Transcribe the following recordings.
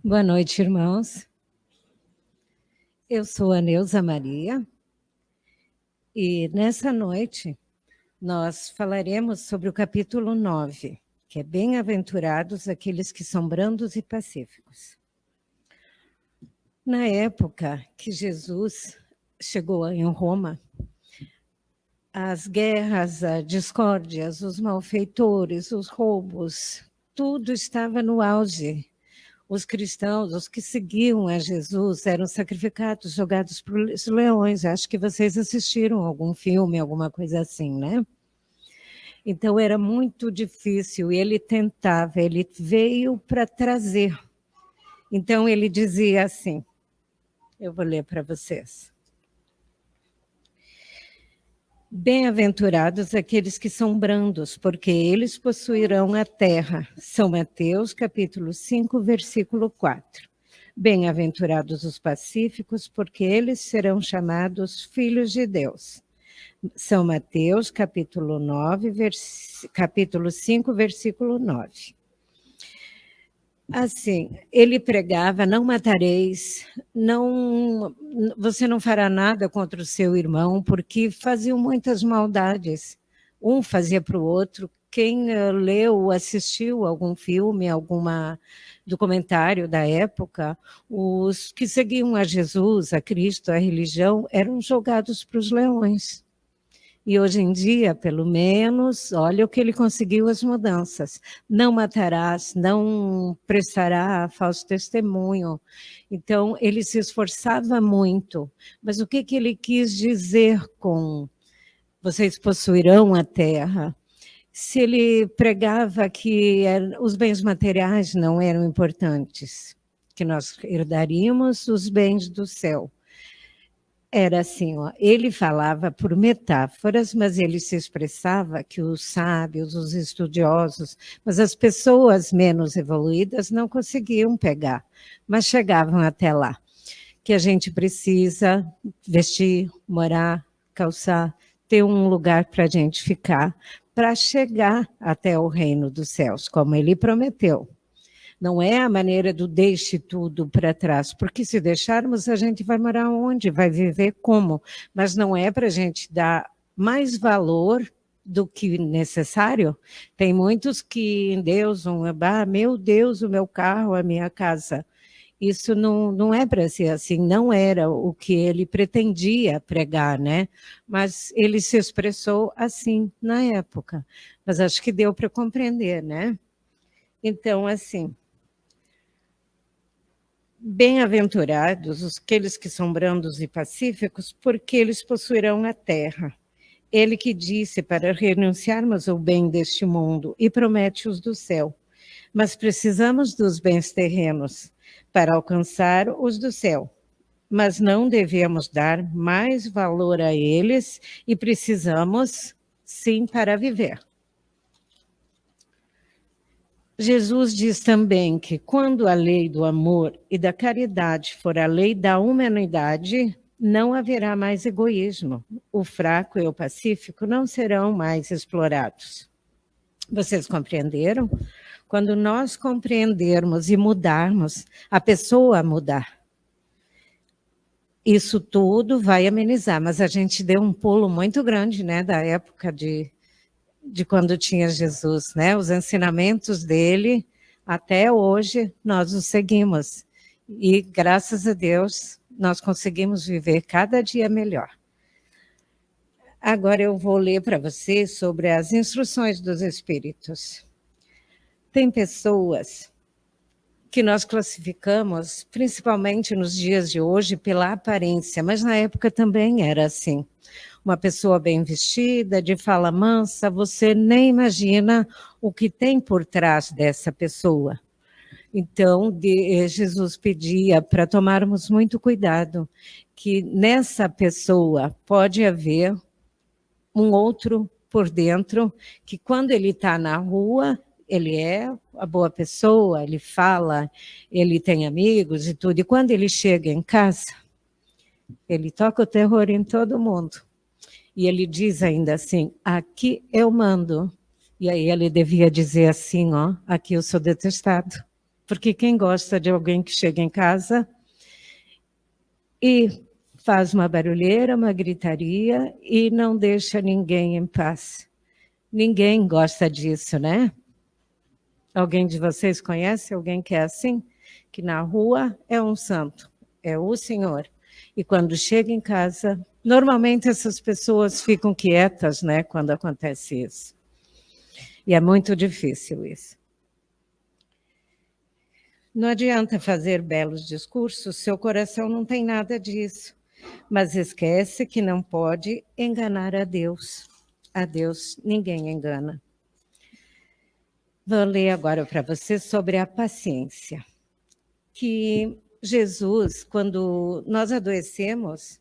Boa noite, irmãos. Eu sou a Neuza Maria e nessa noite nós falaremos sobre o capítulo 9, que é Bem-aventurados aqueles que são brandos e pacíficos. Na época que Jesus chegou em Roma, as guerras, as discórdias, os malfeitores, os roubos, tudo estava no auge. Os cristãos, os que seguiam a Jesus, eram sacrificados, jogados para os leões. Acho que vocês assistiram algum filme, alguma coisa assim, né? Então era muito difícil. E ele tentava, ele veio para trazer. Então ele dizia assim, eu vou ler para vocês. Bem-aventurados aqueles que são brandos, porque eles possuirão a terra. São Mateus, capítulo 5, versículo 4. Bem-aventurados os pacíficos, porque eles serão chamados filhos de Deus. São Mateus, capítulo 5, versículo 9. Assim, ele pregava, não matareis, você não fará nada contra o seu irmão, porque faziam muitas maldades. Um fazia para o outro. Quem leu, assistiu algum filme, algum documentário da época, os que seguiam a Jesus, a Cristo, a religião, eram jogados para os leões. E hoje em dia, pelo menos, olha o que ele conseguiu as mudanças. Não matarás, não prestará falso testemunho. Então, ele se esforçava muito. Mas o que ele quis dizer com vocês possuirão a terra? Se ele pregava que os bens materiais não eram importantes, que nós herdaríamos os bens do céu. Era assim, ó, ele falava por metáforas, mas ele se expressava que os sábios, os estudiosos, mas as pessoas menos evoluídas não conseguiam pegar, mas chegavam até lá. Que a gente precisa vestir, morar, calçar, ter um lugar para a gente ficar, para chegar até o reino dos céus, como ele prometeu. Não é a maneira do deixe tudo para trás, porque se deixarmos, a gente vai morar onde? Vai viver como? Mas não é para a gente dar mais valor do que necessário. Tem muitos que em Deus, meu Deus, o meu carro, a minha casa. Isso não é para ser assim, não era o que ele pretendia pregar, né? Mas ele se expressou assim na época. Mas acho que deu para compreender, né? Então, assim, bem-aventurados aqueles que são brandos e pacíficos, porque eles possuirão a terra. Ele que disse para renunciarmos ao bem deste mundo e promete os do céu. Mas precisamos dos bens terrenos para alcançar os do céu. Mas não devemos dar mais valor a eles e precisamos, sim, para viver. Jesus diz também que quando a lei do amor e da caridade for a lei da humanidade, não haverá mais egoísmo. O fraco e o pacífico não serão mais explorados. Vocês compreenderam? Quando nós compreendermos e mudarmos, a pessoa mudar, isso tudo vai amenizar. Mas a gente deu um pulo muito grande, né, da época de quando tinha Jesus, né? Os ensinamentos dele, até hoje, nós os seguimos. E, graças a Deus, nós conseguimos viver cada dia melhor. Agora eu vou ler para vocês sobre as instruções dos Espíritos. Tem pessoas que nós classificamos, principalmente nos dias de hoje, pela aparência, mas na época também era assim. Uma pessoa bem vestida, de fala mansa, você nem imagina o que tem por trás dessa pessoa. Então, Jesus pedia para tomarmos muito cuidado, que nessa pessoa pode haver um outro por dentro, que quando ele está na rua, ele é a boa pessoa, ele fala, ele tem amigos e tudo, e quando ele chega em casa, ele toca o terror em todo mundo. E ele diz ainda assim, aqui eu mando. E aí ele devia dizer assim, ó, aqui eu sou detestado. Porque quem gosta de alguém que chega em casa e faz uma barulheira, uma gritaria e não deixa ninguém em paz? Ninguém gosta disso, né? Alguém de vocês conhece alguém que é assim? Que na rua é um santo, é o Senhor. E quando chega em casa, normalmente essas pessoas ficam quietas, né, quando acontece isso. E é muito difícil isso. Não adianta fazer belos discursos, seu coração não tem nada disso. Mas esquece que não pode enganar a Deus. A Deus ninguém engana. Vou ler agora para você sobre a paciência. Que Jesus, quando nós adoecemos,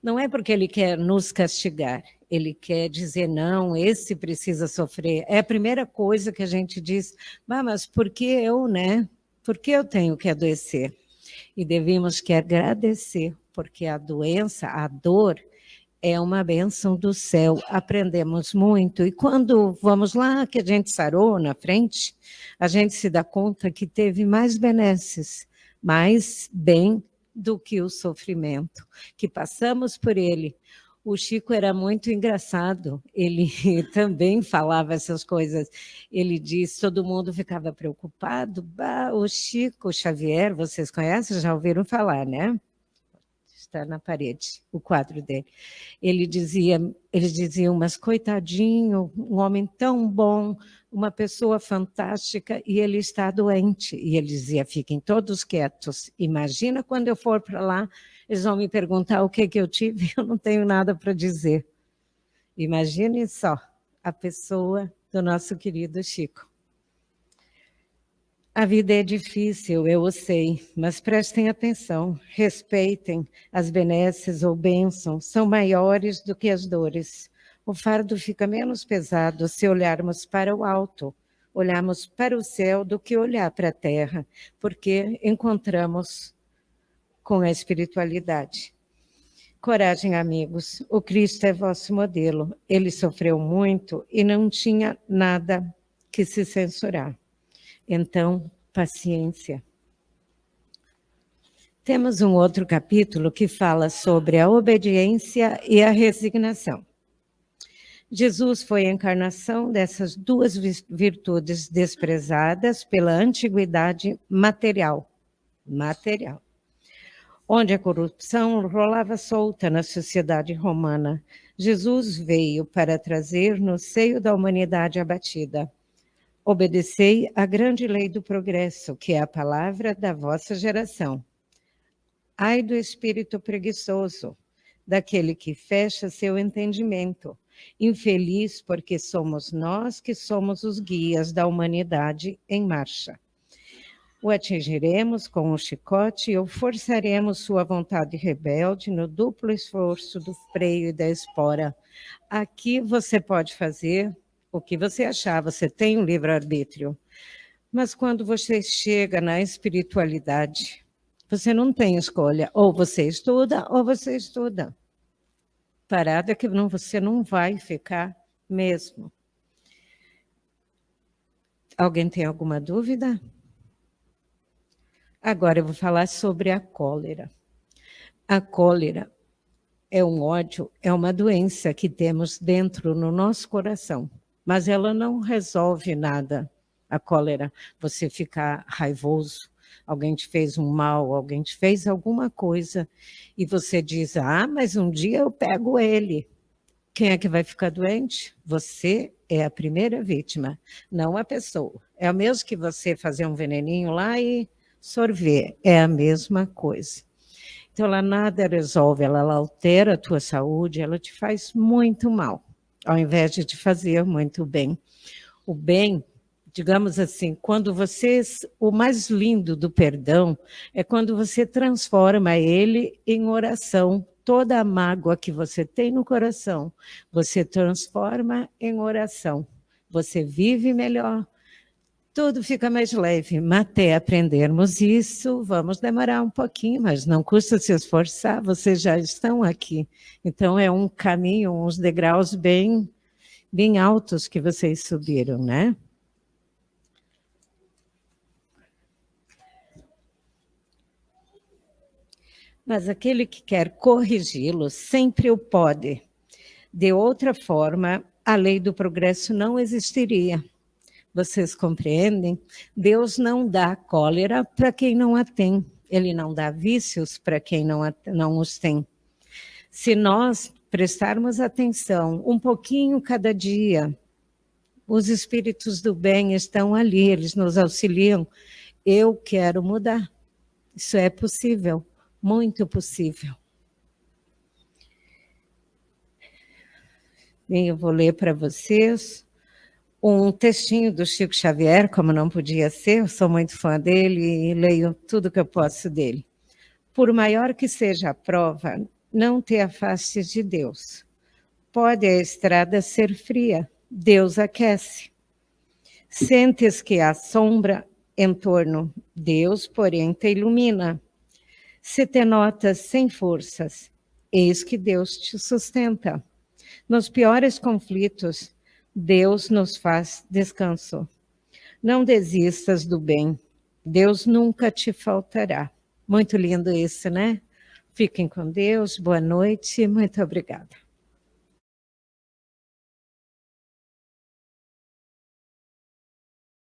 não é porque ele quer nos castigar, ele quer dizer, não, esse precisa sofrer. É a primeira coisa que a gente diz, mas por que eu, né? Por que eu tenho que adoecer? E devemos que agradecer, porque a doença, a dor, é uma bênção do céu, aprendemos muito. E quando vamos lá, que a gente sarou na frente, a gente se dá conta que teve mais benesses, mais bem do que o sofrimento, que passamos por ele. O Chico era muito engraçado, ele também falava essas coisas. Ele disse, todo mundo ficava preocupado. O Chico Xavier, vocês conhecem, já ouviram falar, né? Está na parede, o quadro dele. Eles diziam, mas coitadinho, um homem tão bom, uma pessoa fantástica, e ele está doente. E ele dizia, fiquem todos quietos. Imagina quando eu for para lá, eles vão me perguntar o que eu tive, eu não tenho nada para dizer. Imagine só a pessoa do nosso querido Chico. A vida é difícil, eu o sei, mas prestem atenção, respeitem as benesses ou bênçãos, são maiores do que as dores. O fardo fica menos pesado se olharmos para o alto, olharmos para o céu do que olhar para a terra, porque encontramos com a espiritualidade. Coragem, amigos, o Cristo é vosso modelo, ele sofreu muito e não tinha nada que se censurar. Então, paciência. Temos um outro capítulo que fala sobre a obediência e a resignação. Jesus foi a encarnação dessas duas virtudes desprezadas pela antiguidade material, onde a corrupção rolava solta na sociedade romana. Jesus veio para trazer no seio da humanidade abatida. Obedecei à grande lei do progresso, que é a palavra da vossa geração. Ai do espírito preguiçoso, daquele que fecha seu entendimento. Infeliz, porque somos nós que somos os guias da humanidade em marcha. O atingiremos com o chicote ou forçaremos sua vontade rebelde no duplo esforço do freio e da espora. Aqui você pode fazer o que você achar, você tem um livre-arbítrio. Mas quando você chega na espiritualidade, você não tem escolha. Ou você estuda, ou você estuda. Parada que você não vai ficar mesmo. Alguém tem alguma dúvida? Agora eu vou falar sobre a cólera. A cólera é um ódio, é uma doença que temos dentro no nosso coração. Mas ela não resolve nada, a cólera. Você ficar raivoso, alguém te fez um mal, alguém te fez alguma coisa, e você diz, mas um dia eu pego ele. Quem é que vai ficar doente? Você é a primeira vítima, não a pessoa. É o mesmo que você fazer um veneninho lá e sorver, é a mesma coisa. Então, ela nada resolve, ela altera a tua saúde, ela te faz muito mal, ao invés de te fazer muito bem. O bem, digamos assim, o mais lindo do perdão é quando você transforma ele em oração. Toda a mágoa que você tem no coração, você transforma em oração. Você vive melhor, tudo fica mais leve. Mas até aprendermos isso, vamos demorar um pouquinho, mas não custa se esforçar, vocês já estão aqui. Então, é um caminho, uns degraus bem altos que vocês subiram, né? Mas aquele que quer corrigi-lo sempre o pode. De outra forma, a lei do progresso não existiria. Vocês compreendem? Deus não dá cólera para quem não a tem. Ele não dá vícios para quem não os tem. Se nós prestarmos atenção um pouquinho cada dia, os espíritos do bem estão ali, eles nos auxiliam. Eu quero mudar. Isso é possível, muito possível. Bem, eu vou ler para vocês um textinho do Chico Xavier, como não podia ser, eu sou muito fã dele e leio tudo que eu posso dele. Por maior que seja a prova, não te afastes de Deus. Pode a estrada ser fria, Deus aquece. Sentes que há sombra em torno, Deus, porém, te ilumina. Se te notas sem forças, eis que Deus te sustenta. Nos piores conflitos, Deus nos faz descanso. Não desistas do bem, Deus nunca te faltará. Muito lindo isso, né? Fiquem com Deus, boa noite, muito obrigada.